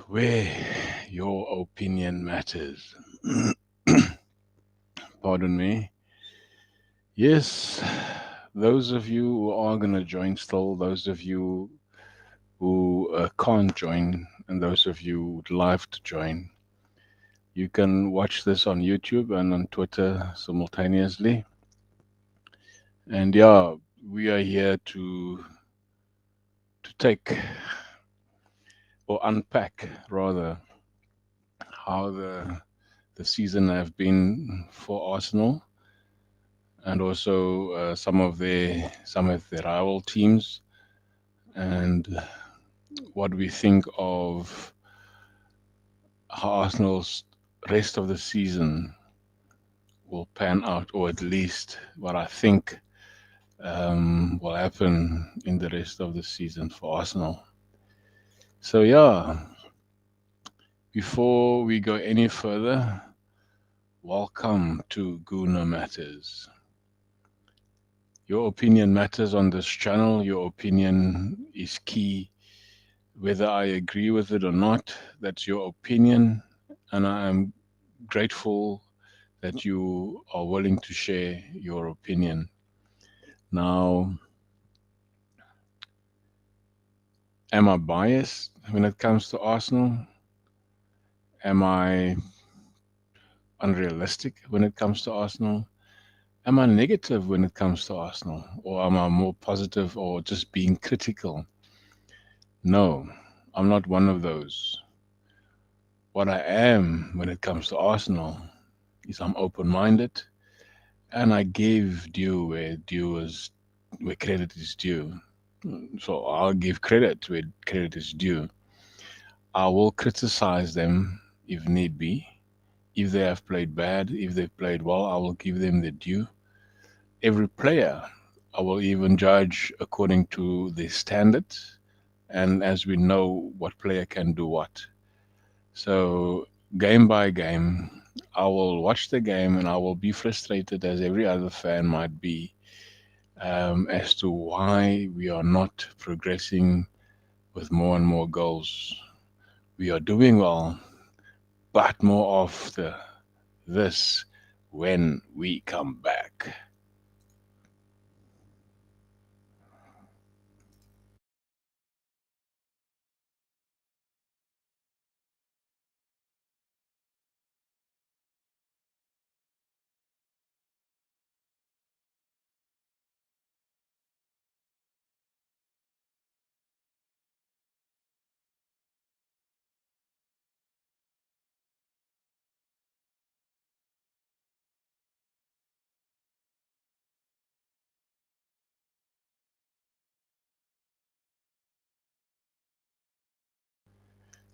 where your opinion matters. Pardon me. Yes, those of you who are going to join still, those of you who can't join, and those of you who would like to join, you can watch this on YouTube and on Twitter simultaneously. And yeah, we are here to take or unpack rather how the season have been for Arsenal and also some of their rival teams and what we think of how Arsenal's rest of the season will pan out, or at least what I think will happen in the rest of the season for Arsenal. So yeah, before we go any further, welcome to Guna Matters. Your opinion matters on this channel. Your opinion is key. Whether I agree with it or not, that's your opinion. And I am grateful that you are willing to share your opinion. Now, am I biased when it comes to Arsenal? Am I unrealistic when it comes to Arsenal? Am I negative when it comes to Arsenal? Or am I more positive or just being critical? No, I'm not one of those. What I am when it comes to Arsenal is I'm open-minded and I give due where credit is due. So I'll give credit where credit is due. I will criticize them if need be. If they have played bad, if they've played well, I will give them the due. Every player, I will even judge according to their standards. And as we know, what player can do what. So, game by game, I will watch the game and I will be frustrated, as every other fan might be, as to why we are not progressing with more and more goals. We are doing well, but more of this when we come back.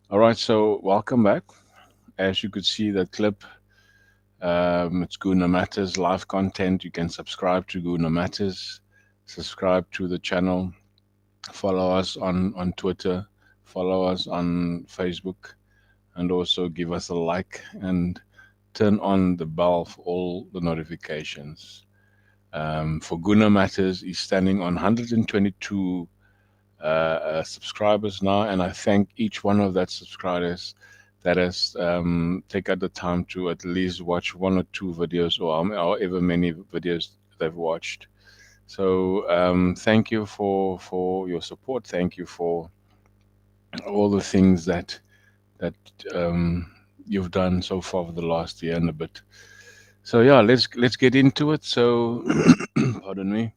All right, so welcome back. As you could see, that clip, it's Guna Matters live content. You can subscribe to Guna Matters, subscribe to the channel, follow us on Twitter, follow us on Facebook, and also give us a like and turn on the bell for all the notifications. For Guna Matters is standing on 122 subscribers now, and I thank each one of that subscribers that has take out the time to at least watch one or two videos or however many videos they've watched. So thank you for your support. Thank you for all the things that you've done so far for the last year and a bit. So yeah, let's get into it. So pardon me.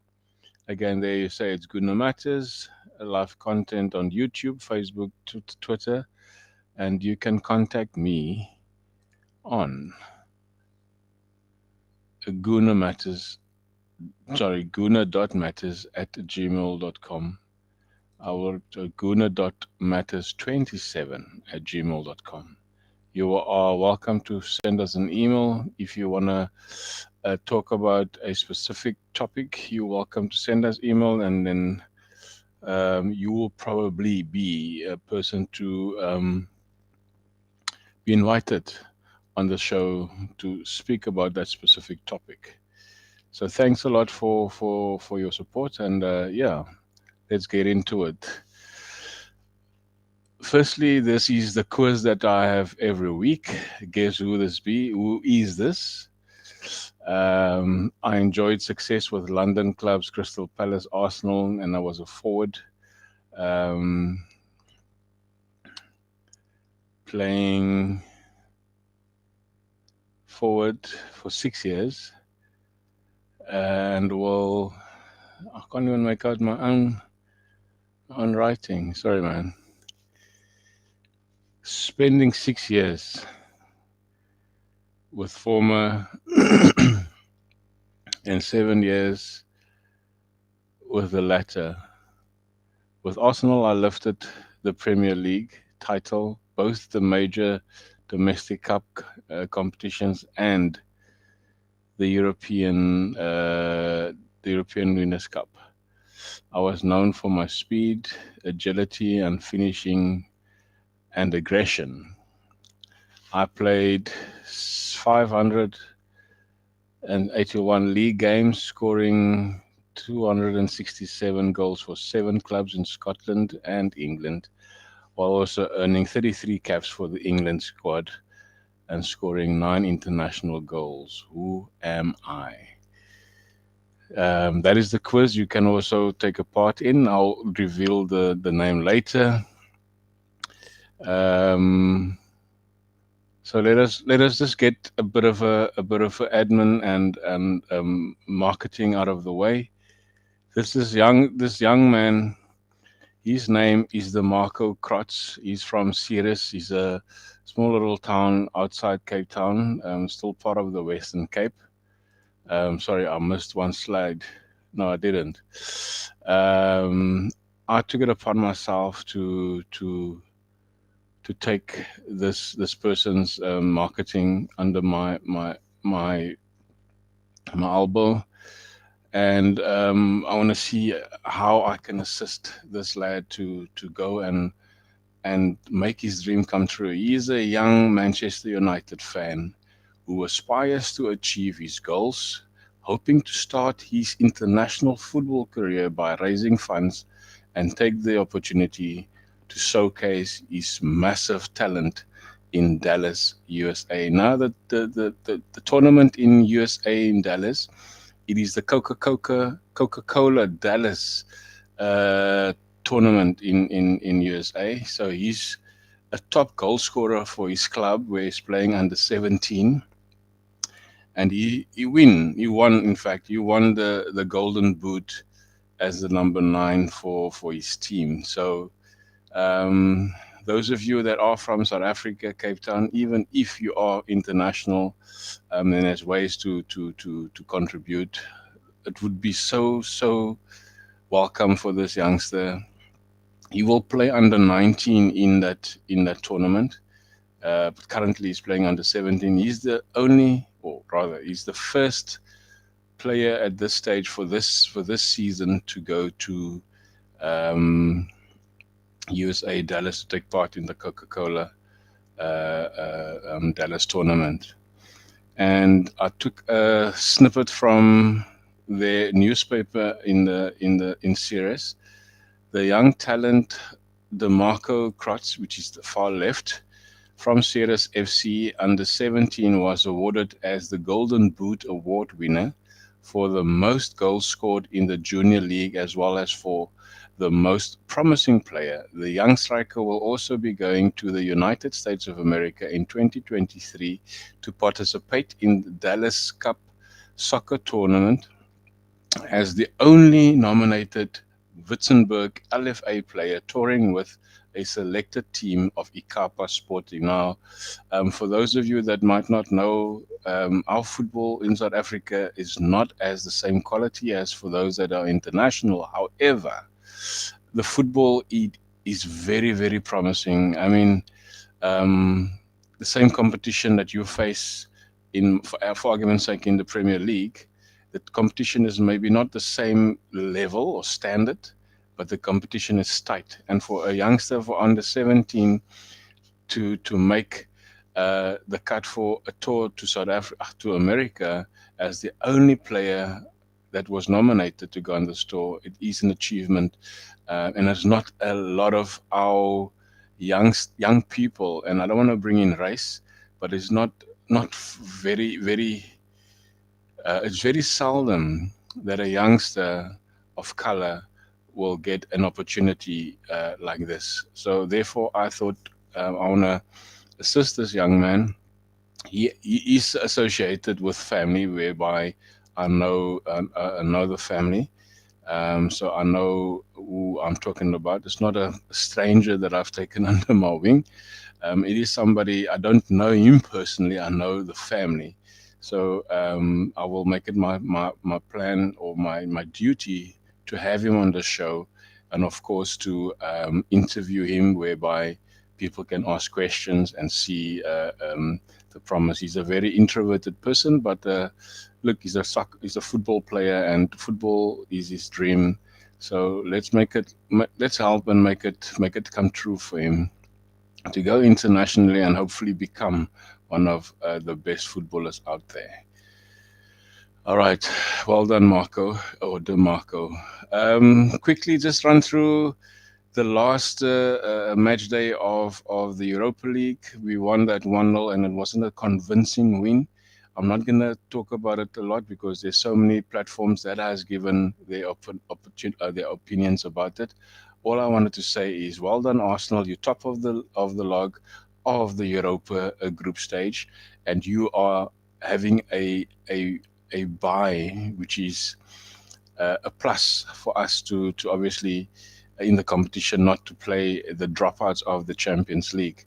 Again, there you say it's Good No Matters, live content on YouTube, Facebook, Twitter, and you can contact me on Guna Matters, sorry, guna.matters@gmail.com. Our guna.matters27@gmail.com. You are welcome to send us an email if you want to talk about a specific topic. You're welcome to send us email, and then you will probably be a person to be invited on the show to speak about that specific topic. So thanks a lot for your support, and yeah, let's get into it. Firstly, this is the quiz that I have every week. Guess who this be? Who is this? I enjoyed success with London clubs, Crystal Palace, Arsenal, and I was a forward. Um, Playing forward for 6 years, and well, I can't even make out my own writing. Sorry, man. Spending 6 years with former and 7 years with the latter. With Arsenal, I lifted the Premier League title, both the major domestic cup competitions and the European Winners' Cup. I was known for my speed, agility, and finishing and aggression. I played 581 league games, scoring 267 goals for 7 clubs in Scotland and England, while also earning 33 caps for the England squad and scoring 9 international goals. Who am I? That is the quiz you can also take a part in. I'll reveal the name later. Um, so let us just get a bit of admin and marketing out of the way. This young man. His name is the Marco Krotz. He's from Ceres. He's a small little town outside Cape Town, still part of the Western Cape. Sorry, I missed one slide. No, I didn't. Um, I took it upon myself to take this person's marketing under my my elbow, and I want to see how I can assist this lad to go and make his dream come true. He is a young Manchester United fan who aspires to achieve his goals, hoping to start his international football career by raising funds and take the opportunity to showcase his massive talent in Dallas, USA. Now that the tournament in USA in Dallas, it is the Coca-Cola Dallas uh, tournament in USA. So he's a top goal scorer for his club where he's playing under 17, and he won, in fact he won the golden boot as the number 9 for his team. So um, those of you that are from South Africa, Cape Town, even if you are international, then there's ways to contribute. It would be so welcome for this youngster. He will play under 19 in that tournament, but currently he's playing under 17. He's the only, or rather, he's the first player at this stage for this season to go to um, USA Dallas to take part in the Coca-Cola Dallas tournament. And I took a snippet from their newspaper in Ceres. The young talent, DeMarco Krotz, which is the far left, from Ceres FC under 17, was awarded as the Golden Boot Award winner for the most goals scored in the junior league, as well as for the most promising player. The young striker will also be going to the United States of America in 2023 to participate in the Dallas Cup soccer tournament as the only nominated Witzenberg LFA player touring with a selected team of Ikapa Sporting. Now, for those of you that might not know, our football in South Africa is not as the same quality as for those that are international. However, the football is very, very promising. I mean, the same competition that you face for argument's sake, in the Premier League, the competition is maybe not the same level or standard, but the competition is tight. And for a youngster for under 17 to make the cut for a tour to South Africa, to America, as the only player that was nominated to go on this tour, it is an achievement, and it's not a lot of our young people, and I don't want to bring in race, but it's not very. It's very seldom that a youngster of color will get an opportunity like this. So therefore, I thought I want to assist this young man. He is associated with family whereby I know the family. So I know who I'm talking about. It's not a stranger that I've taken under my wing. It is somebody I don't know him personally. I know the family. So I will make it my plan or my duty to have him on the show, and of course to interview him, whereby people can ask questions and see the promise. He's a very introverted person, but look, he's a football player, and football is his dream. So let's help and make it come true for him to go internationally and hopefully become one of the best footballers out there. All right, well done, Marco or DeMarco. Quickly, just run through the last match day of the Europa League. We won that 1-0, and it wasn't a convincing win. I'm not going to talk about it a lot because there's so many platforms that has given their opinions about it. All I wanted to say is, well done, Arsenal. You're top of the log of the Europa group stage, and you are having a bye, which is a plus for us to obviously in the competition, not to play the dropouts of the Champions League.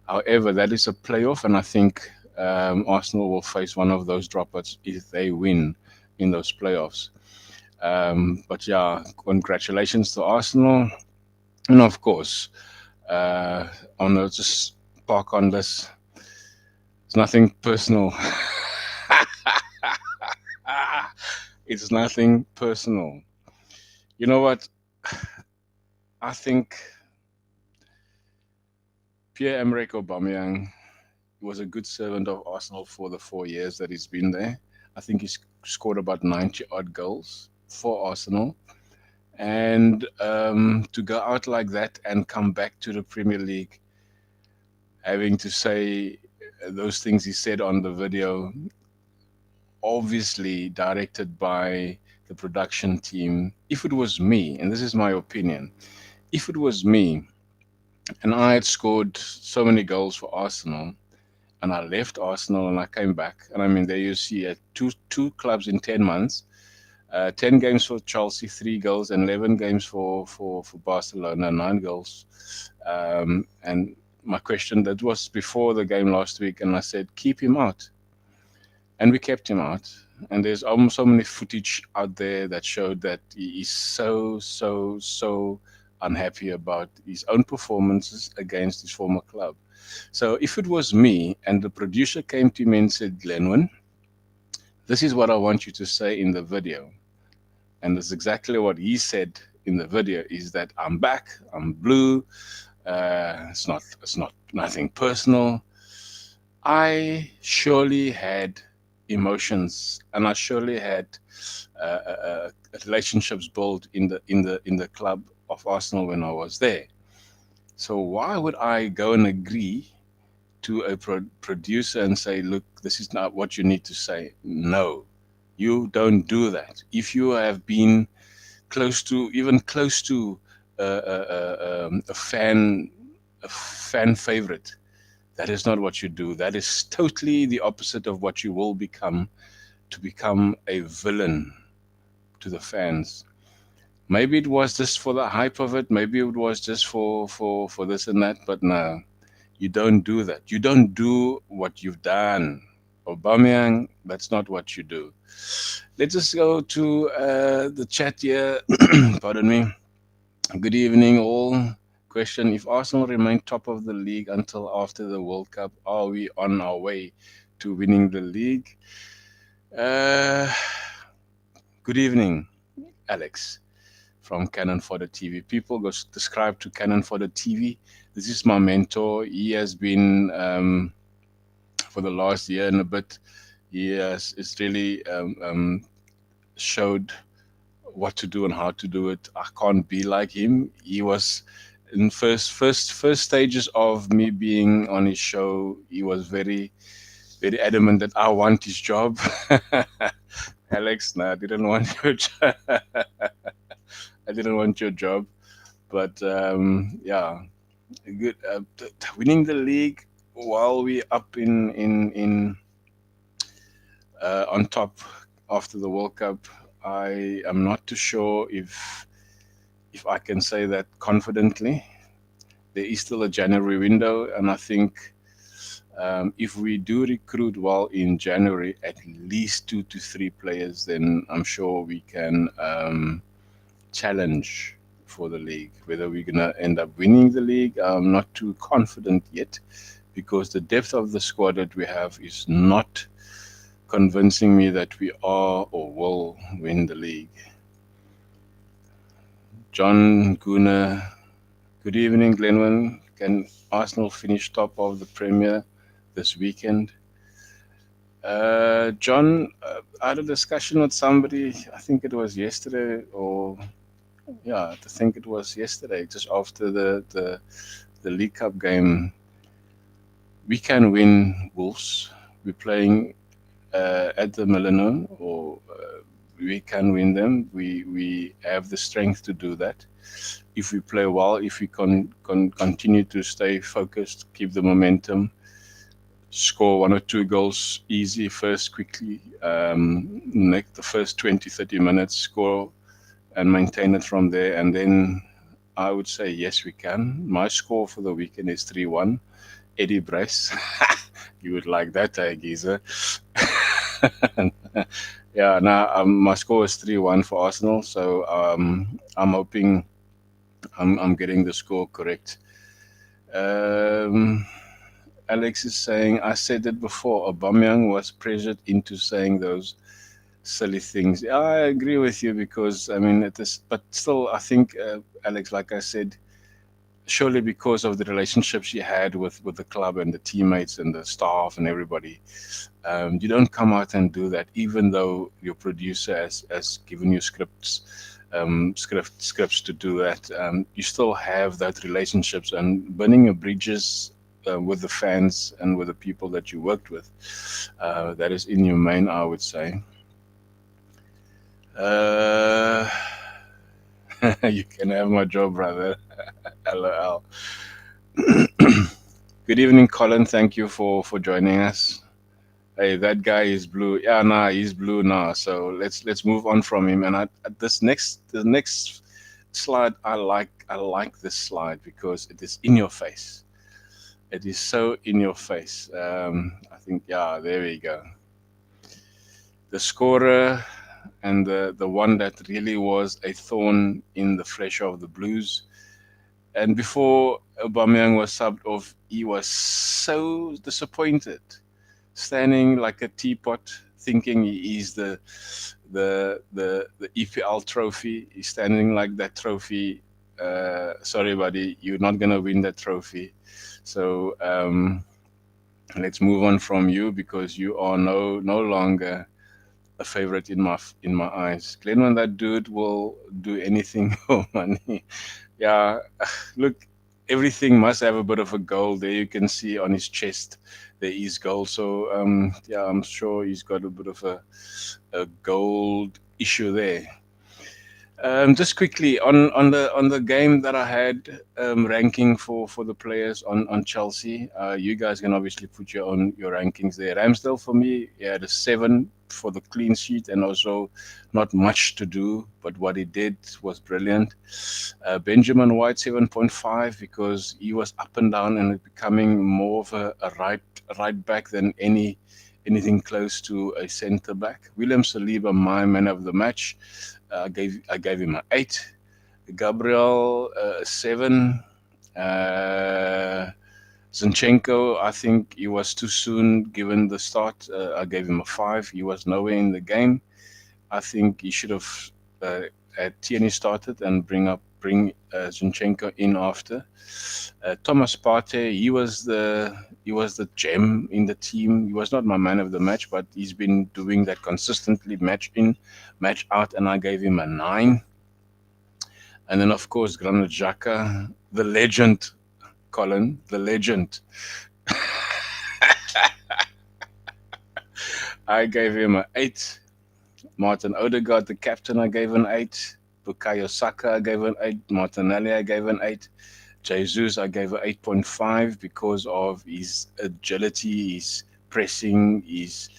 However, that is a playoff, and I think Arsenal will face one of those dropouts if they win in those playoffs. But yeah, congratulations to Arsenal, and of course, I'm gonna just park on this. It's nothing personal. It's nothing personal. You know what? I think Pierre-Emerick Aubameyang was a good servant of Arsenal for the 4 years that he's been there. I think he's scored about 90 odd goals for Arsenal. And to go out like that and come back to the Premier League, having to say those things he said on the video, obviously directed by the production team. If it was me, and this is my opinion, if it was me and I had scored so many goals for Arsenal, and I left Arsenal and I came back. And I mean, there you see two clubs in 10 months, 10 games for Chelsea, 3 goals, and 11 games for Barcelona, 9 goals. And my question that was before the game last week, and I said keep him out, and we kept him out. And there's almost so many footage out there that showed that he is so unhappy about his own performances against his former club. So if it was me and the producer came to me and said, Glenwyn, this is what I want you to say in the video. And that's exactly what he said in the video, is that I'm back, I'm blue, it's not nothing personal. I surely had emotions, and I surely had relationships built in the club of Arsenal when I was there. So why would I go and agree to a producer and say, look, this is not what you need to say? No, you don't do that. If you have been even close to a fan favorite, that is not what you do. That is totally the opposite of what you will become, to become a villain to the fans. Maybe it was just for the hype of it. Maybe it was just for this and that. But no, you don't do that. You don't do what you've done. Aubameyang, that's not what you do. Let's just go to the chat here. Pardon me. Good evening, all. Question: if Arsenal remain top of the league until after the World Cup, are we on our way to winning the league? Uh, Good evening, Alex from Cannon Fodder TV. People go subscribe to Cannon Fodder TV. This is my mentor. He has been for the last year and a bit. He has really showed what to do and how to do it. I can't be like him. He was In first stages of me being on his show, he was very adamant that I want his job. Alex, no, I didn't want your job. I didn't want your job. But yeah, good. Winning the league while we up in on top after the World Cup. I am not too sure if I can say that confidently. There is still a January window, and I think if we do recruit well in January, at least 2 to 3 players, then I'm sure we can challenge for the league. Whether we're going to end up winning the league, I'm not too confident yet because the depth of the squad that we have is not convincing me that we are or will win the league. John Guna, good evening, Glenwyn. Can Arsenal finish top of the Premier this weekend? John, I had a discussion with somebody, I think it was yesterday, or yeah, I think it was yesterday, just after the League Cup game. We can win Wolves. We're playing at the Millennium, or we can win them. We have the strength to do that. If we play well, if we can continue to stay focused, keep the momentum, score 1 or 2 goals easy first, quickly, make the first 20, 30 minutes, score and maintain it from there. And then I would say, yes, we can. My score for the weekend is 3-1. Eddie Brace. You would like that, Geezer. Yeah, now my score is 3-1 for Arsenal. So I'm hoping I'm getting the score correct. Alex is saying, I said it before, Aubameyang was pressured into saying those silly things. Yeah, I agree with you because, I mean, it is, but still, I think, Alex, like I said, surely because of the relationship she had with the club and the teammates and the staff and everybody, you don't come out and do that, even though your producer has given you scripts to do that. You still have that relationships and burning your bridges with the fans and with the people that you worked with. That is inhumane, I would say. Uh, you can have my job, brother. LOL. Good evening, Colin. Thank you for joining us. Hey, that guy is blue. Yeah, nah, he's blue now. So let's move on from him. And the next slide, I like this slide because it is in your face. It is so in your face. I think, yeah, there we go. The scorer and the one that really was a thorn in the flesh of the Blues. And before Aubameyang was subbed off, he was so disappointed, standing like a teapot, thinking he is the EPL trophy. He's standing like that trophy. Sorry, buddy, you're not gonna win that trophy. So let's move on from you because you are no longer a favorite in my eyes. Glenn, that dude will do anything for money. Yeah, look, everything must have a bit of a goal. There you can see on his chest there is gold. So yeah, I'm sure he's got a bit of a gold issue there. Just quickly on the game that I had ranking for the players on Chelsea. You guys can obviously put your rankings there. Ramsdale for me, he had a 7 for the clean sheet and also not much to do, but what he did was brilliant. Benjamin White 7.5 because he was up and down and becoming more of a right back than anything close to a centre back. William Saliba, my man of the match. I gave him an 8. Gabriel 7. Zinchenko, I think he was too soon given the start. I gave him a 5. He was nowhere in the game. I think he should have had Tierney started and bring Zinchenko in after. Thomas Partey, he was the gem in the team. He was not my man of the match, but he's been doing that consistently, match in, match out, and I gave him a 9. And then of course Granit Xhaka, The legend, Colin, the legend. I gave him an 8. Martin Odegaard, the captain, I gave an 8. Bukayo Saka, I gave an 8. Martinelli, I gave an 8. Jesus, I gave an 8.5 because of his agility, his pressing, he's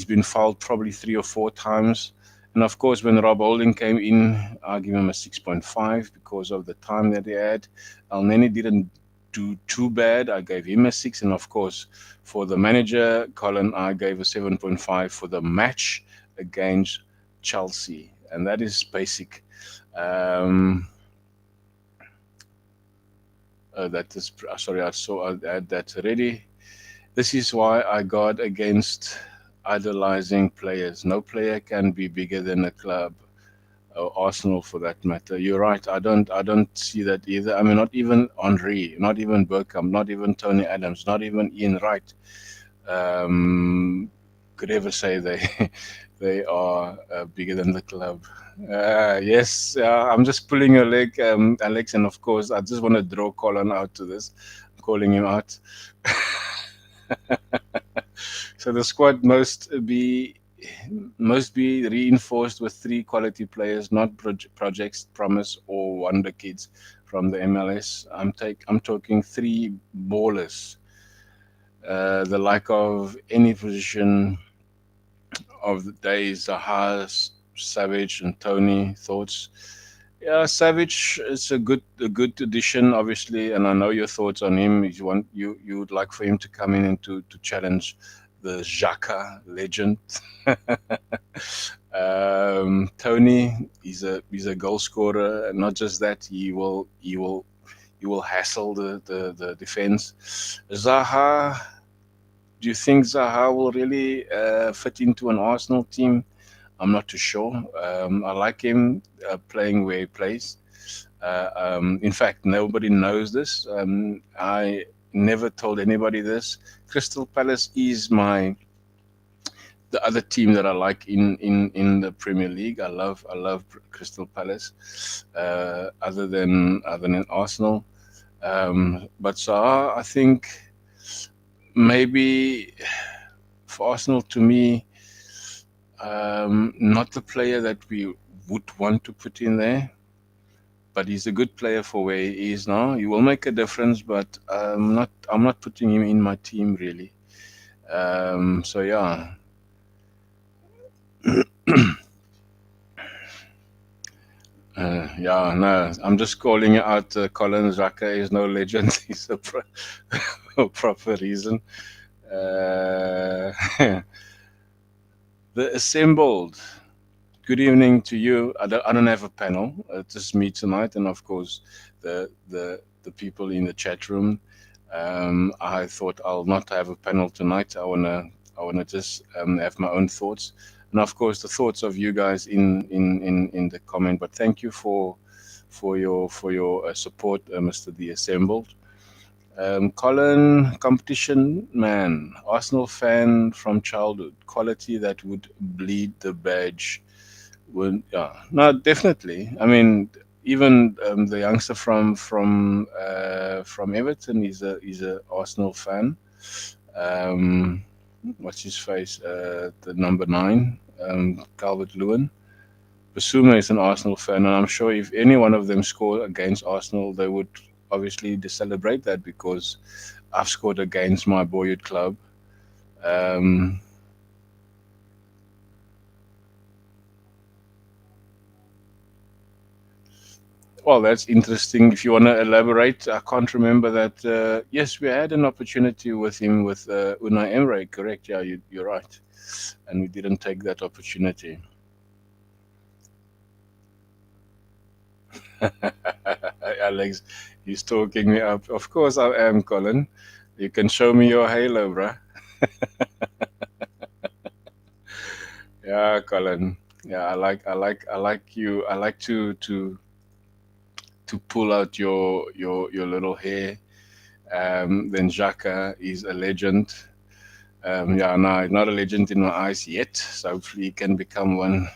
been fouled probably 3 or 4 times. And of course, when Rob Holding came in, I give him a 6.5 because of the time that he had. El Neni didn't do too bad. I gave him a 6. And of course, for the manager, Colin, I gave a 7.5 for the match against Chelsea. And that is basic. Um, that is, sorry, I saw I had that already. This is why I guard against idolizing players. No player can be bigger than a club, or Arsenal for that matter. You're right. I don't see that either. I mean, not even Henri, not even Bergkamp, not even Tony Adams, not even Ian Wright um, could ever say they they are bigger than the club. Yes, I'm just pulling your leg, Alex, and of course, I just want to draw Colin out to this, calling him out. So the squad must be reinforced with 3 quality players, not projects, promise, or wonder kids from the MLS. I'm talking 3 ballers, the like of any position of the days, Zaha, Savage, and Tony. Thoughts? Yeah, Savage is a good addition, obviously, and I know your thoughts on him. You would like for him to come in and to challenge the Xhaka legend. Tony, he's a goal scorer, and not just that, he will hassle the defense. Zaha, do you think Zaha will really fit into an Arsenal team? I'm not too sure. I like him playing where he plays. In fact, nobody knows this. I never told anybody this. Crystal Palace is the other team that I like in the Premier League. I love Crystal Palace. Other than Arsenal, but Zaha, I think maybe for Arsenal, to me, not the player that we would want to put in there, but he's a good player for where he is now. He will make a difference, but I'm not putting him in my team really. So yeah, yeah, no, I'm just calling it out. Colin Xhaka is no legend. He's a proper reason. Uh, the assembled. Good evening to you. I don't have a panel. It's just me tonight, and of course, the people in the chat room. I thought I'll not have a panel tonight. I wanna just have my own thoughts, and of course, the thoughts of you guys in the comment. But thank you for your support, Mr. The Assembled. Colin, competition man, Arsenal fan from childhood, quality that would bleed the badge. Would, yeah, no, definitely. I mean, even the youngster from Everton, he's a Arsenal fan. Um, what's his face? The number 9, Calvert Lewin. Basuma is an Arsenal fan, and I'm sure if any one of them score against Arsenal, they would obviously celebrate that because I've scored against my boyhood club. Um, Well, that's interesting. If you want to elaborate, I can't remember that. Yes, we had an opportunity with him with Unai Emery, correct? Yeah, you're right. And we didn't take that opportunity. Alex, he's talking me up. Of course I am, Colin. You can show me your halo, bruh. Yeah, Colin. Yeah, I like you. I like to pull out your little hair. Then Xhaka is a legend. Yeah, no, he's not a legend in my eyes yet. So hopefully he can become one.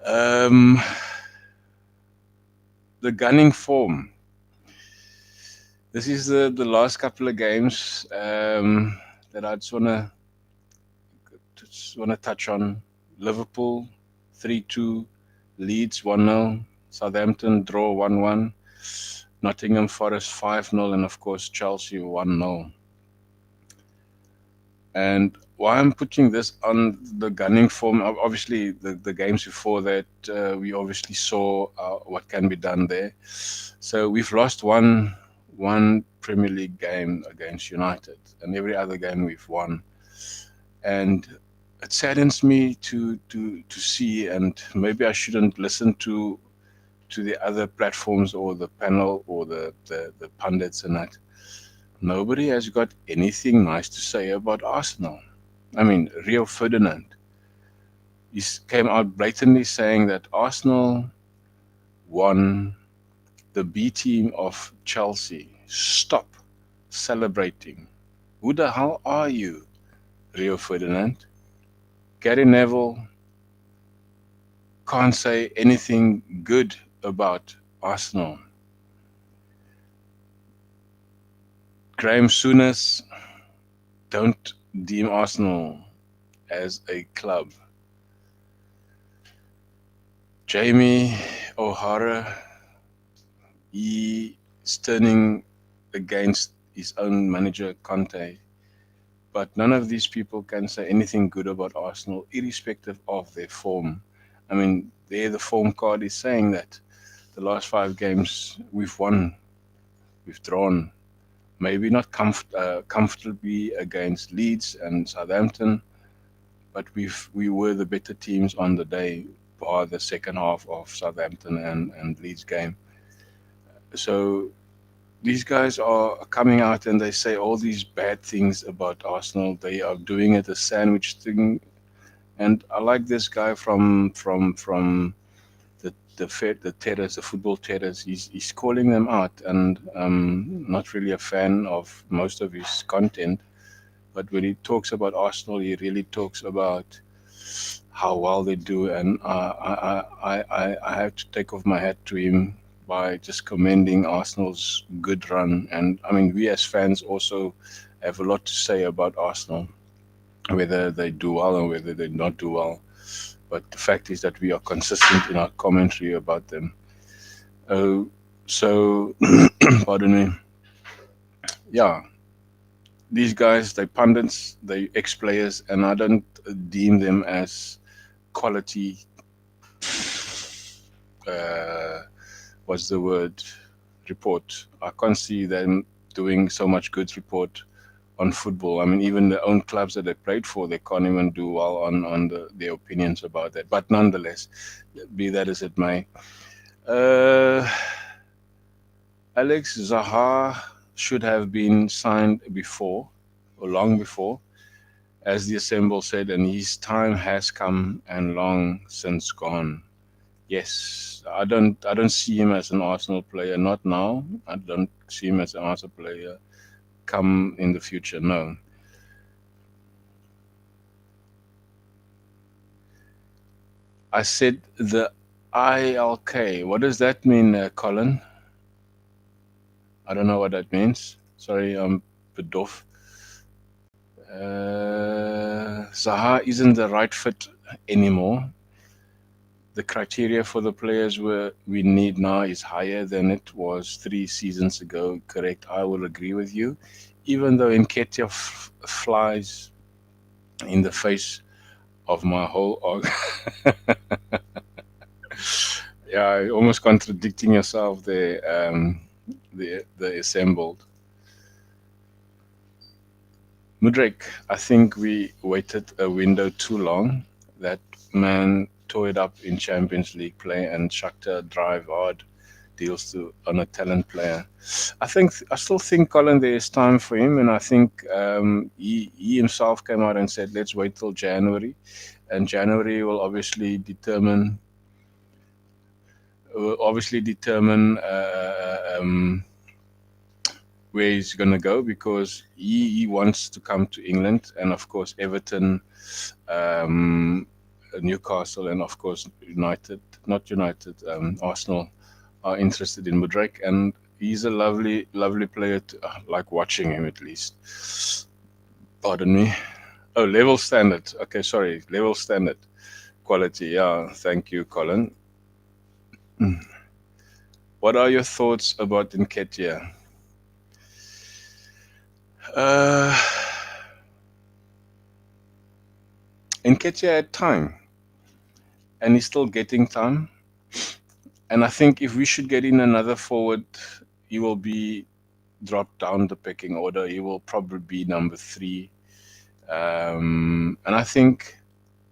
Um, the gunning form. This is the last couple of games that I just wanna touch on. Liverpool 3-2, Leeds 1-0, Southampton draw 1-1, Nottingham Forest 5-0, and of course Chelsea 1-0. And why I'm putting this on the gunning form, obviously the games before that, we obviously saw what can be done there. So we've lost one Premier League game against United, and every other game we've won. And it saddens me to see, and maybe I shouldn't listen to the other platforms or the panel or the pundits and that. Nobody has got anything nice to say about Arsenal. I mean, Rio Ferdinand, he came out blatantly saying that Arsenal won the B team of Chelsea. Stop celebrating. Who the hell are you, Rio Ferdinand? Gary Neville can't say anything good about Arsenal. Graham Souness, don't deem Arsenal as a club. Jamie O'Hara, he is turning against his own manager, Conte. But none of these people can say anything good about Arsenal, irrespective of their form. I mean, there the form card is saying that the last 5 games we've won, we've drawn. Maybe not comfortably against Leeds and Southampton, but we were the better teams on the day, bar the second half of Southampton and Leeds game. So these guys are coming out and they say all these bad things about Arsenal. They are doing it a sandwich thing, and I like this guy from the terrace, the football terrace. He's calling them out, and not really a fan of most of his content. But when he talks about Arsenal, he really talks about how well they do, and I have to take off my hat to him by just commending Arsenal's good run. And I mean, we as fans also have a lot to say about Arsenal, whether they do well or whether they not do well. But the fact is that we are consistent in our commentary about them. So, pardon me. Yeah, these guys, they pundits, they ex-players, and I don't deem them as quality. What's the word? Report. I can't see them doing so much good report on football. I mean, even the own clubs that they played for, they can't even do well on their opinions about that. But nonetheless, be that as it may, Alex Zaha should have been signed before, or long before, as the Assemble said, and his time has come and long since gone. Yes, I don't see him as an Arsenal player, not now. I don't see him as an Arsenal player come in the future, no. I said the ILK. What does that mean, Colin? I don't know what that means. Sorry, I'm a bit off. Zaha isn't the right fit anymore. The criteria for the players we need now is higher than it was 3 seasons ago. Correct, I will agree with you. Even though Nketiah flies in the face of my whole yeah, almost contradicting yourself there, the assembled. Mudrik, I think we waited a window too long. That man tore it up in Champions League play, and Shakhtar drive hard deals on a talent player. I still think, Colin, there is time for him, and I think he himself came out and said, let's wait till January, and January will obviously determine where he's going to go, because he wants to come to England, and of course Everton, Newcastle, and of course Arsenal are interested in Mudrake, and he's a lovely, lovely player. Like watching him at least. Pardon me. Oh, level standard. Okay, sorry, level standard quality. Yeah, thank you, Colin. What are your thoughts about Nketiah? Uh, Nketiah had time, and he's still getting time. And I think if we should get in another forward, he will be dropped down the pecking order. He will probably be number three. And I think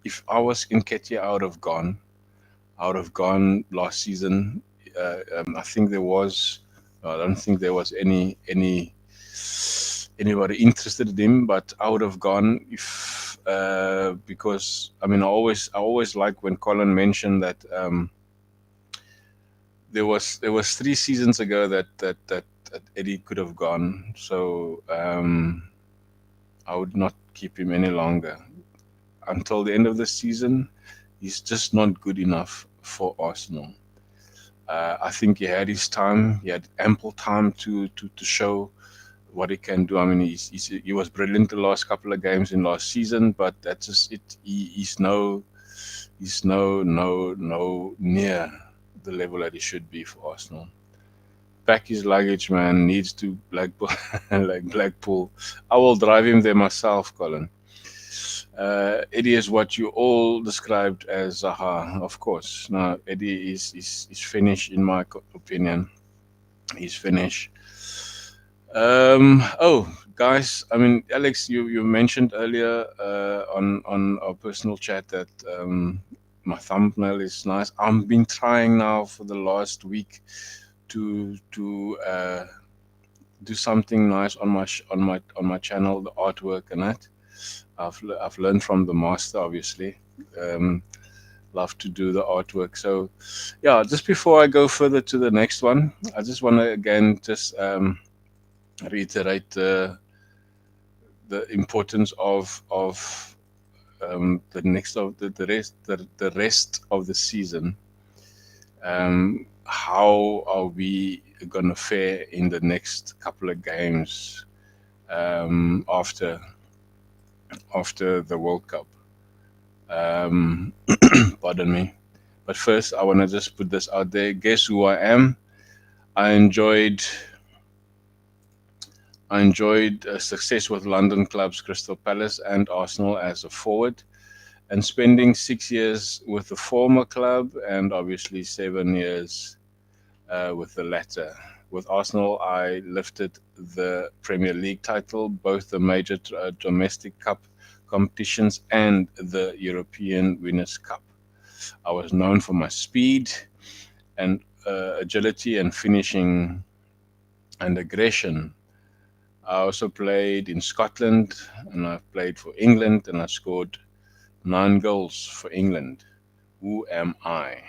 if I was Nketiah, I would have gone last season. I think there was. I don't think there was anybody interested in him, but I would have gone if because I mean I always like when Colin mentioned that there was 3 seasons ago that Eddie could have gone. So I would not keep him any longer until the end of the season. He's just not good enough for Arsenal. I think he had his time. He had ample time to show what he can do. I mean, he was brilliant the last couple of games in last season, but that's just it. He's no near the level that he should be for Arsenal. Pack his luggage, man. Needs to Blackpool, like Blackpool. I will drive him there myself, Colin. Eddie is what you all described as Zaha, of course. Now, Eddie is finished, in my opinion. He's finished. Oh, guys, I mean, Alex, you mentioned earlier on our personal chat that my thumbnail is nice. I've been trying now for the last week to do something nice on my channel, the artwork and that. I've learned from the master, obviously. Um, Love to do the artwork. So, yeah, just before I go further to the next one, I just want to again just reiterate the importance of the next of the rest of the season. How are we gonna fare in the next couple of games after the World Cup? Um, Pardon me. But first, I want to just put this out there. Guess who I am? I enjoyed success with London clubs Crystal Palace and Arsenal as a forward, and spending 6 years with the former club, and obviously 7 years with the latter. With Arsenal, I lifted the Premier League title, both the major domestic cup competitions and the European Winners' Cup. I was known for my speed and agility and finishing and aggression. I also played in Scotland, and I've played for England, and I scored 9 goals for England. Who am I?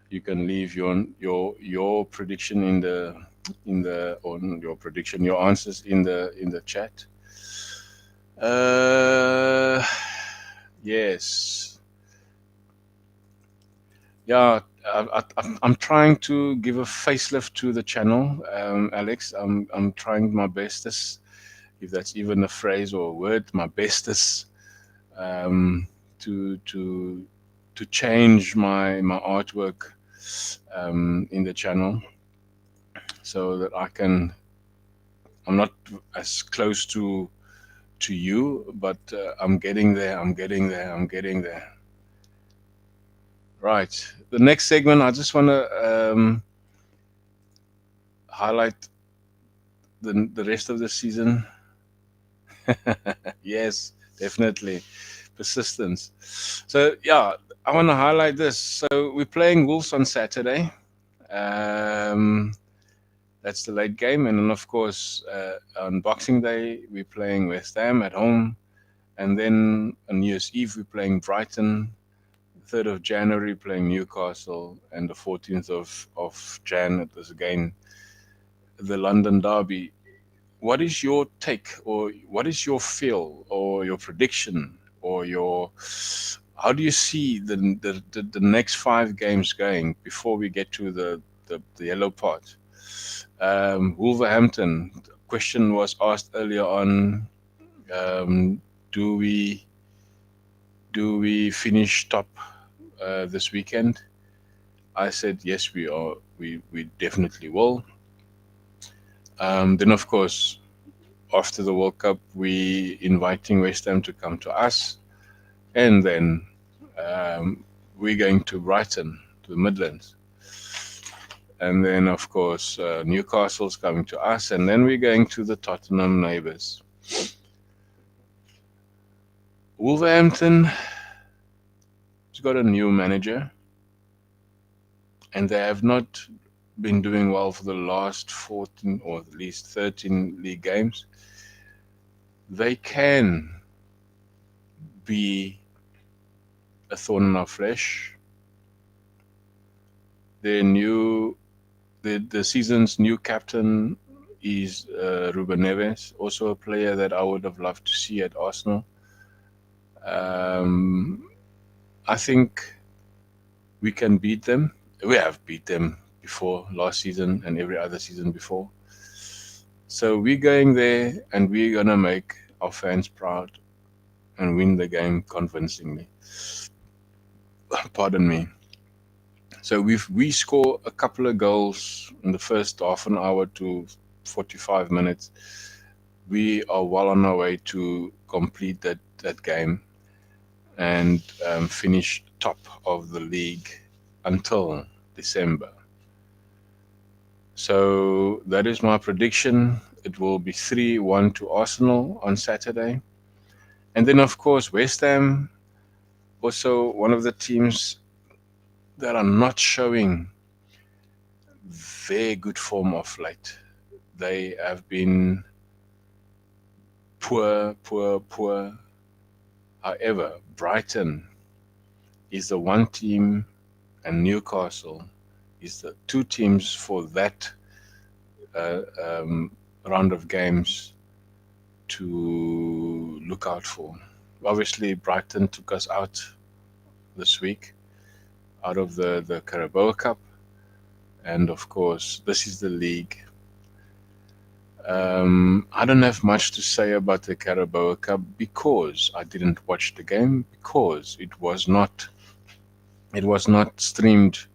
You can leave your prediction your answers in the chat. Uh, yes, yeah. I'm trying to give a facelift to the channel, Alex. I'm trying my bestest, if that's even a phrase or a word, my bestest, um, to change my artwork in the channel so that I'm not as close to you, but I'm getting there. I'm getting there. I'm getting there. Right. The next segment, I just want to highlight the rest of the season. Yes, definitely persistence. So yeah, I want to highlight this. So we're playing Wolves on Saturday. Um, that's the late game, and then of course on Boxing Day we're playing West Ham at home, and then on New Year's Eve we're playing Brighton. 3rd of January playing Newcastle, and the 14th of Jan it was again the London Derby. What is your take, or what is your feel, or your prediction, or your How do you see the next five games going before we get to the yellow part? Wolverhampton. Question was asked earlier on. Um, do we finish top this weekend? I said yes, we are. We definitely will. Then of course, after the World Cup, we inviting West Ham to come to us, and then we're going to Brighton, to the Midlands, and then of course Newcastle's coming to us, and then we're going to the Tottenham neighbours. Wolverhampton has got a new manager, and they have not been doing well for the last 14 or at least 13 league games. They can be a thorn in our flesh. Their new the season's new captain is Ruben Neves, also a player that I would have loved to see at Arsenal. Um, I think we can beat them. We have beat them before last season and every other season before. So we're going there and we're gonna make our fans proud and win the game convincingly. Pardon me. So we score a couple of goals in the first half an hour to 45 minutes. We are well on our way to complete that game and finish top of the league until December. So that is my prediction. It will be 3-1 to Arsenal on Saturday. And then, of course, West Ham, also one of the teams that are not showing very good form of late. They have been poor, poor, poor. However, Brighton is the one team, and Newcastle is the two teams for that uh, um, round of games to look out for. Obviously, Brighton took us out this week, out of the Carabao Cup, and of course, this is the league. I don't have much to say about the Carabao Cup because I didn't watch the game because it was not streamed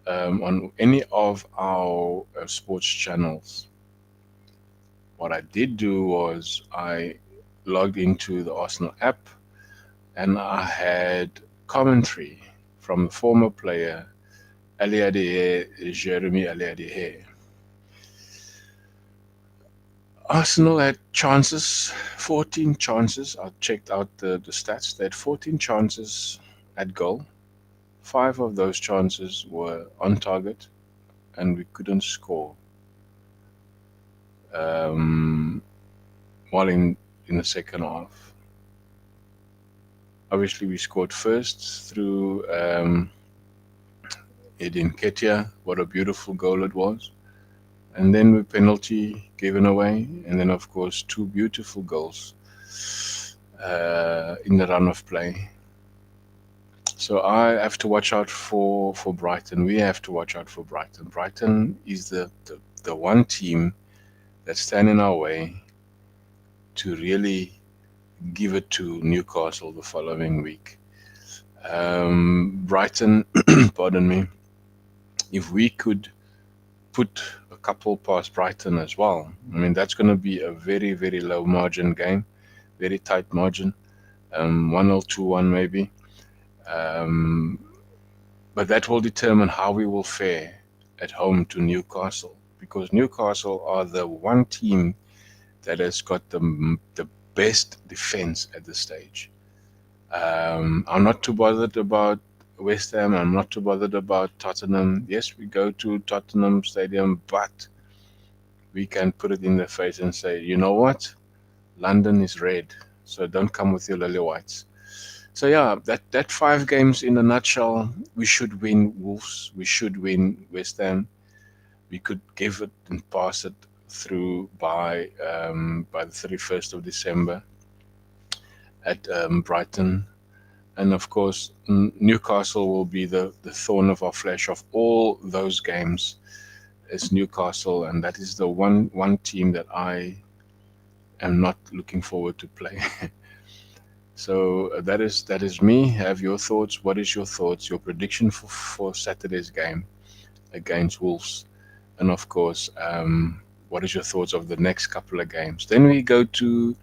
on any of our sports channels. What I did do was I logged into the Arsenal app and I had commentary from the former player Jeremy Aliadihe. Arsenal had chances, 14 chances. I checked out the stats. They had 14 chances at goal. Five of those chances were on target, and we couldn't score. Um, while in the second half, obviously we scored first through Edin Ketia. What a beautiful goal it was! And then with penalty given away, and then of course two beautiful goals in the run of play. So I have to watch out for Brighton. We have to watch out for Brighton. Brighton is the one team that stand in our way to really give it to Newcastle the following week. Brighton, pardon me, if we could put a couple past Brighton as well, I mean, that's going to be a very, very low margin game, very tight margin, 1-0, 2-1 maybe. Um, but that will determine how we will fare at home to Newcastle because Newcastle are the one team that has got the best defense at this stage. I'm not too bothered about West Ham. I'm not too bothered about Tottenham. Yes, we go to Tottenham Stadium, but we can put it in their face and say, you know what? London is red, so don't come with your lily whites. So yeah, that five games in a nutshell. We should win Wolves. We should win West Ham. We could give it and pass it through by the 31st of December at Brighton. And of course, Newcastle will be the thorn of our flesh of all those games. Is Newcastle, and that is the one team that I am not looking forward to play. So that is me. Have your thoughts. What is your thoughts? Your prediction for Saturday's game against Wolves, and of course, what is your thoughts of the next couple of games? Then we go to,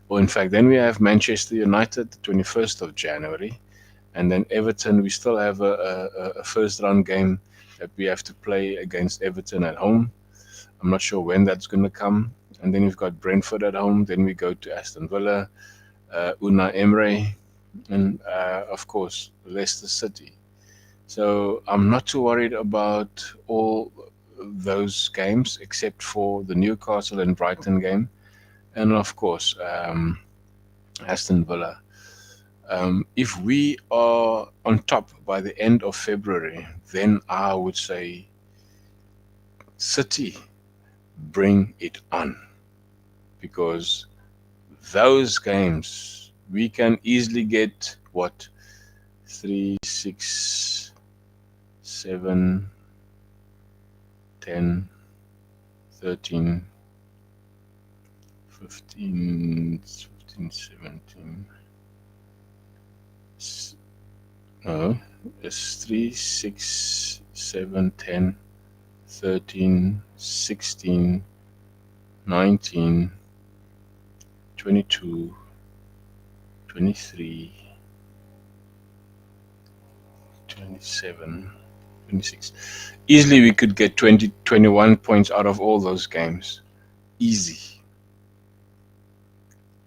or in fact, then we have Manchester United, the 21st of January, and then Everton. We still have a first round game that we have to play against Everton at home. I'm not sure when that's going to come. And then we've got Brentford at home. Then we go to Aston Villa, Una Emery, and of course Leicester City. So I'm not too worried about all those games except for the Newcastle and Brighton game, and of course Aston Villa. If we are on top by the end of February, then I would say City, bring it on, because those games we can easily get what, 3, 6, 7, 10, 13, 15, 15, 17. No, it's 3, 6, 7, 10, 13, 16, 19, 22, 23, 27, 26. Easily we could get 20, 21 points out of all those games. Easy.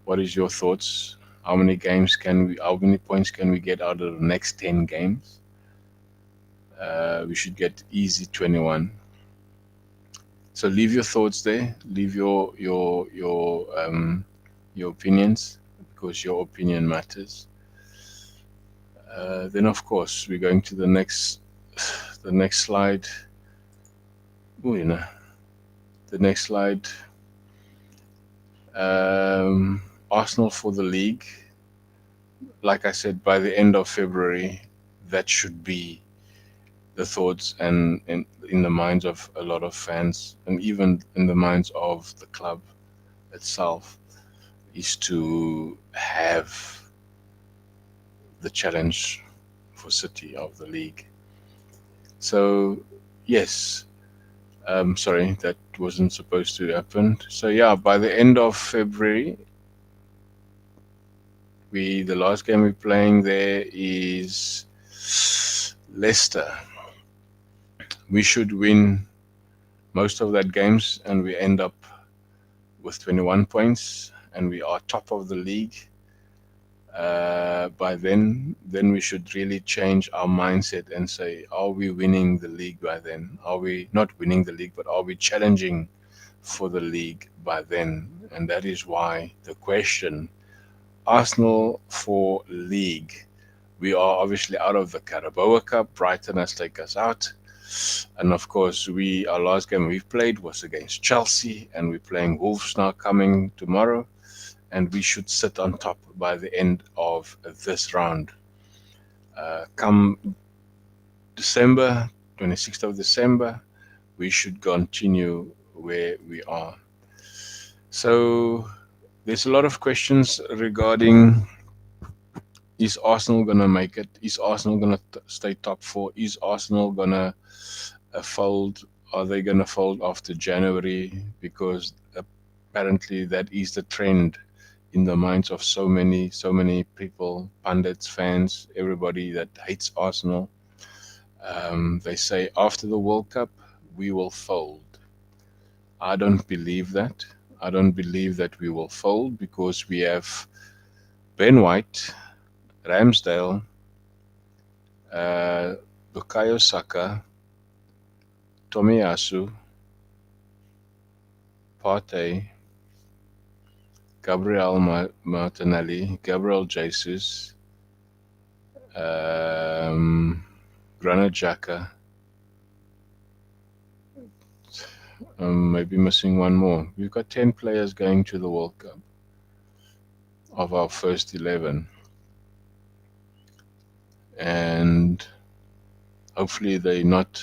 What is your thoughts? How many points can we get out of the next 10 games? We should get easy 21. So leave your thoughts there. Leave your opinions, because your opinion matters. Then of course we're going to the next slide. Oh, the next slide. Arsenal for the league. Like I said, by the end of February, that should be the thoughts and in the minds of a lot of fans, and even in the minds of the club itself, is to have the challenge for City of the league. So yes, sorry, that wasn't supposed to happen. So yeah, by the end of February, the last game we're playing there is Leicester. We should win most of that games, and we end up with 21 points, and we are top of the league. By then we should really change our mindset and say, are we winning the league by then? Are we not winning the league, but are we challenging for the league by then? And that is why the question, Arsenal for league. We are obviously out of the Carabao Cup. Brighton has taken us out. And of course, our last game we've played was against Chelsea, and we're playing Wolves now coming tomorrow. And we should sit on top by the end of this round. Come December, 26th of December, we should continue where we are. So there's a lot of questions regarding, is Arsenal going to make it? Is Arsenal going to stay top four? Is Arsenal going to fold? Are they going to fold after January? Because apparently that is the trend in the minds of so many people, pundits, fans, everybody that hates Arsenal. They say after the World Cup, we will fold. I don't believe that. I don't believe that we will fold, because we have Ben White, Ramsdale, Bukayo Saka, Tomiyasu, Partey, Gabriel Martinelli, Gabriel Jesus, Granit Xhaka, maybe missing one more. We've got 10 players going to the World Cup of our first 11. and hopefully they're not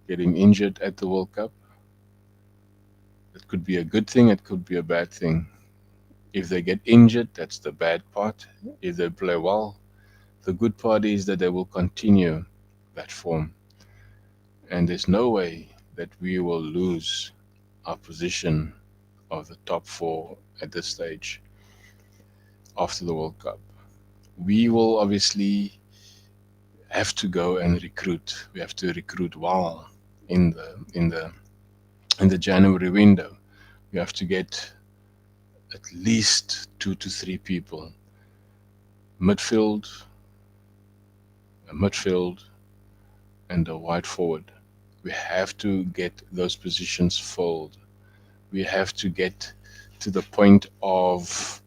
getting injured at the World Cup. It could be a good thing, it could be a bad thing. If they get injured, that's the bad part. If they play well, the good part is that they will continue that form. And there's no way that we will lose our position of the top four at this stage after the World Cup. We will obviously have to go and recruit. We have to recruit well in the January window. We have to get at least 2 to 3 people. Midfield, a midfield, and a wide forward. We have to get those positions filled. We have to get to the point of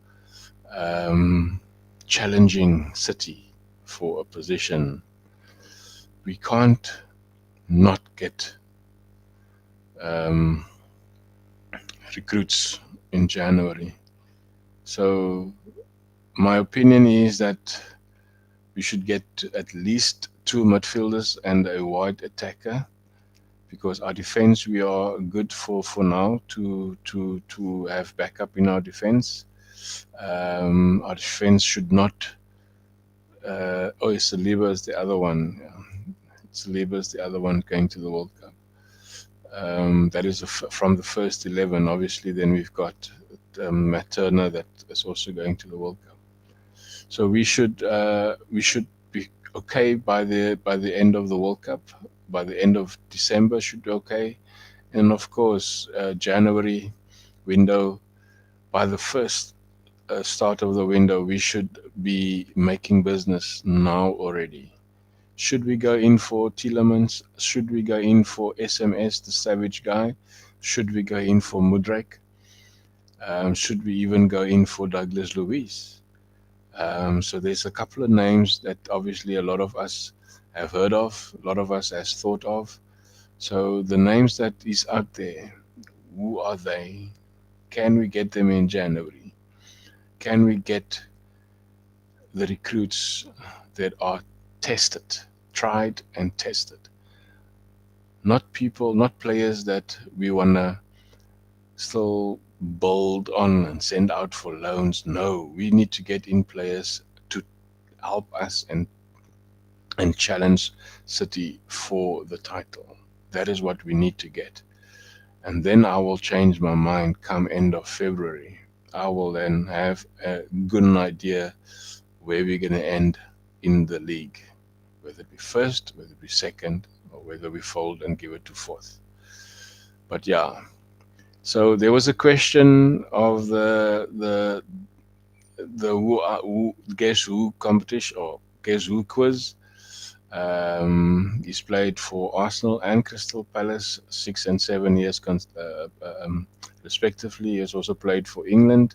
um, challenging City for a position. We can't not get um, recruits in January. So my opinion is that we should get at least 2 midfielders and a wide attacker, because our defense, we are good for now to have backup in our defense. Our defense should not. Saliba is the other one. Yeah. Saliba is the other one going to the World Cup. That is from the first 11. Obviously, then we've got Matt Turner that is also going to the World Cup. So we should be okay by the end of the World Cup. By the end of December, should be okay. And of course, January window. By the first start of the window, we should be making business now already. Should we go in for Tielemans? Should we go in for SMS, the savage guy? Should we go in for Mudryk? Should we even go in for Douglas Luiz? So there's a couple of names that obviously a lot of us have heard of, a lot of us has thought of. So the names that is out there, who are they? Can we get them in January? Can we get the recruits that are tested, tried and tested? Not people, not players that we want to still build on and send out for loans. No, we need to get in players to help us and challenge City for the title. That is what we need to get. And then I will change my mind come end of February. I will then have a good idea where we're going to end in the league, whether it be first, whether it be second, or whether we fold and give it to fourth. But yeah, so there was a question of the who guess who competition or guess who quiz. He's played for Arsenal and Crystal Palace 6 and 7 years respectively. He has also played for England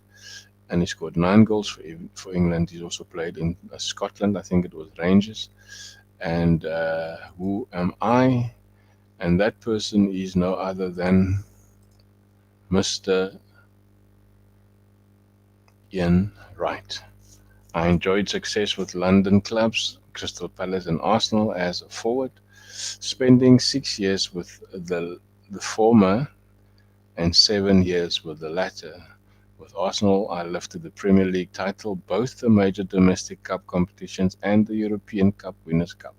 and he scored 9 goals for England. He's also played in Scotland, I think it was Rangers. And who am I? And that person is no other than Mr. Ian Wright. I enjoyed success with London clubs, Crystal Palace and Arsenal as a forward, spending 6 years with the former and 7 years with the latter. With Arsenal, I lifted the Premier League title, both the major domestic cup competitions and the European Cup Winners' Cup.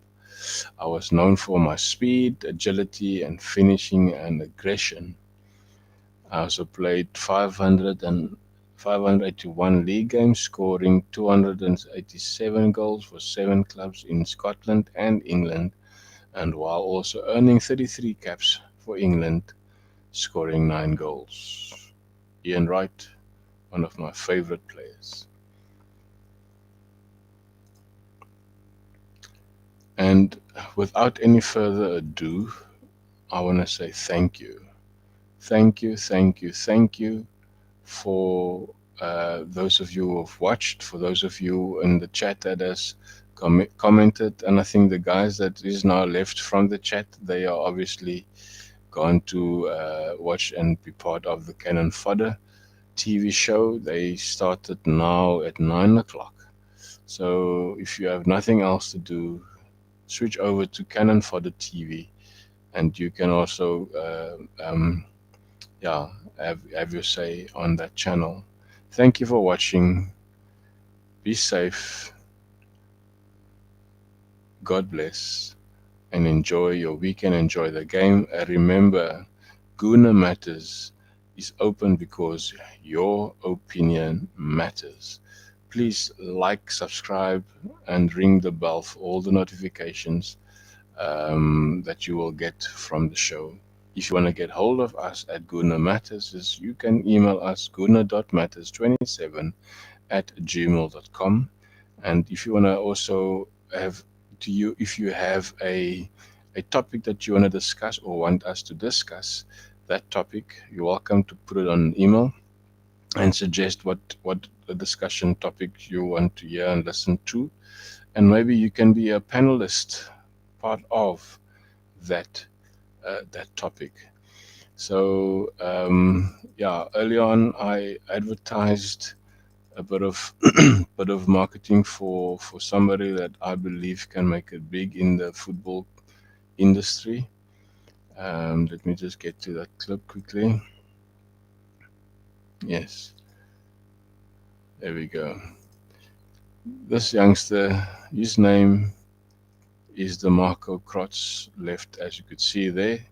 I was known for my speed, agility, and finishing and aggression. I also played 581 league games, scoring 287 goals for 7 clubs in Scotland and England, and while also earning 33 caps for England, scoring 9 goals. Ian Wright, one of my favorite players. And without any further ado, I want to say thank you. Thank you, thank you, thank you for those of you who have watched, for those of you in the chat that has commented. And I think the guys that is now left from the chat, they are obviously going to watch and be part of the Cannon Fodder TV show. They started now at 9 o'clock. So if you have nothing else to do, switch over to Canon for the TV, and you can also, yeah, have your say on that channel. Thank you for watching. Be safe. God bless. And enjoy your weekend, enjoy the game. Remember, Guna Matters is open because your opinion matters. Please like, subscribe, and ring the bell for all the notifications that you will get from the show. If you want to get hold of us at Guna Matters, you can email us guna.matters27@gmail.com. And if you want to also have if you have a topic that you want to discuss or want us to discuss that topic, you're welcome to put it on an email and suggest what the discussion topic you want to hear and listen to. And maybe you can be a panelist, part of that topic. So yeah, early on I advertised a bit of bit of marketing for somebody that I believe can make it big in the football industry. Let me just get to that clip quickly. Yes, there we go. This youngster, his name is DeMarco Crotts, left as you could see there.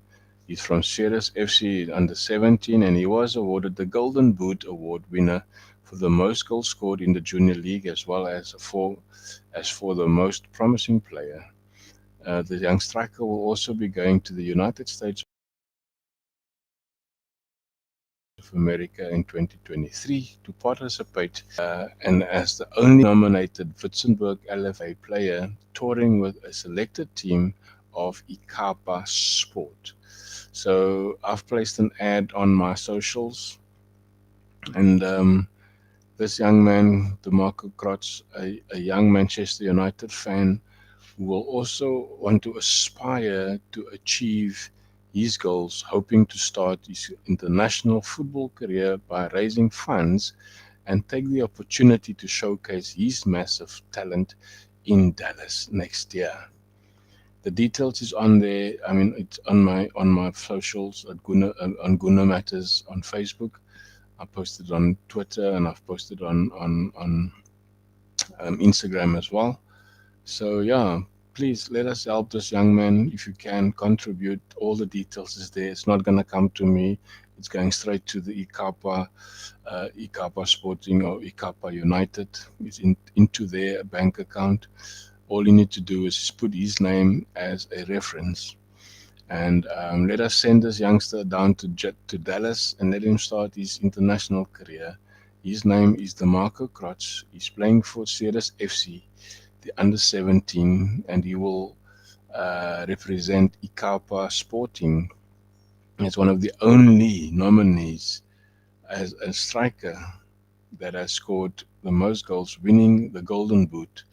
He's from Ceres FC under 17, and he was awarded the Golden Boot Award winner for the most goals scored in the junior league, as well as for the most promising player. The young striker will also be going to the United States of America in 2023 to participate, and as the only nominated Witzenberg LFA player touring with a selected team of Ikapa Sport. So I've placed an ad on my socials, and this young man, DeMarco Crotts, a young Manchester United fan, who will also want to aspire to achieve his goals, hoping to start his international football career by raising funds and take the opportunity to showcase his massive talent in Dallas next year. The details is on there. I mean, it's on my socials at on Guna Matters on Facebook. I posted on Twitter, and I've posted on Instagram as well. So yeah, please let us help this young man. If you can contribute, all the details is there. It's not gonna come to me. It's going straight to the IKAPA Sporting or IKAPA United. It's into their bank account. All you need to do is just put his name as a reference, and let us send this youngster down to Dallas and let him start his international career. His name is DeMarco Crotts. He's playing for Ceres FC, the under 17, and he will represent Ikapa Sporting as one of the only nominees as a striker that has scored the most goals, winning the Golden Boot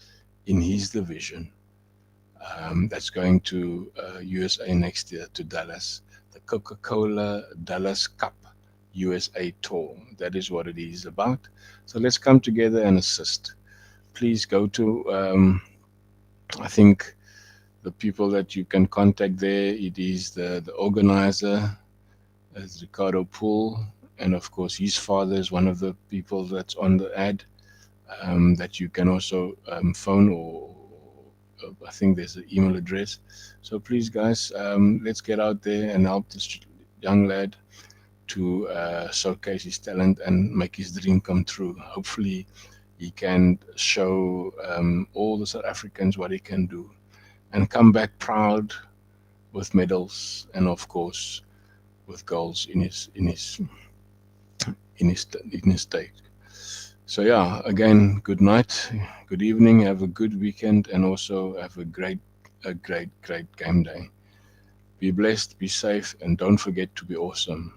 in his division. That's going to USA next year to Dallas, the Coca-Cola Dallas Cup USA Tour. That is what it is about. So let's come together and assist. Please go to, I think, the people that you can contact there. It is the organizer, as Ricardo Poole, and of course his father is one of the people that's on the ad, that you can also phone, or I think there's an email address. So please, guys, let's get out there and help this young lad to showcase his talent and make his dream come true. Hopefully, he can show all the South Africans what he can do and come back proud with medals and, of course, with goals in his state. So yeah, again, good night, good evening, have a good weekend, and also have a great game day. Be blessed, be safe, and don't forget to be awesome.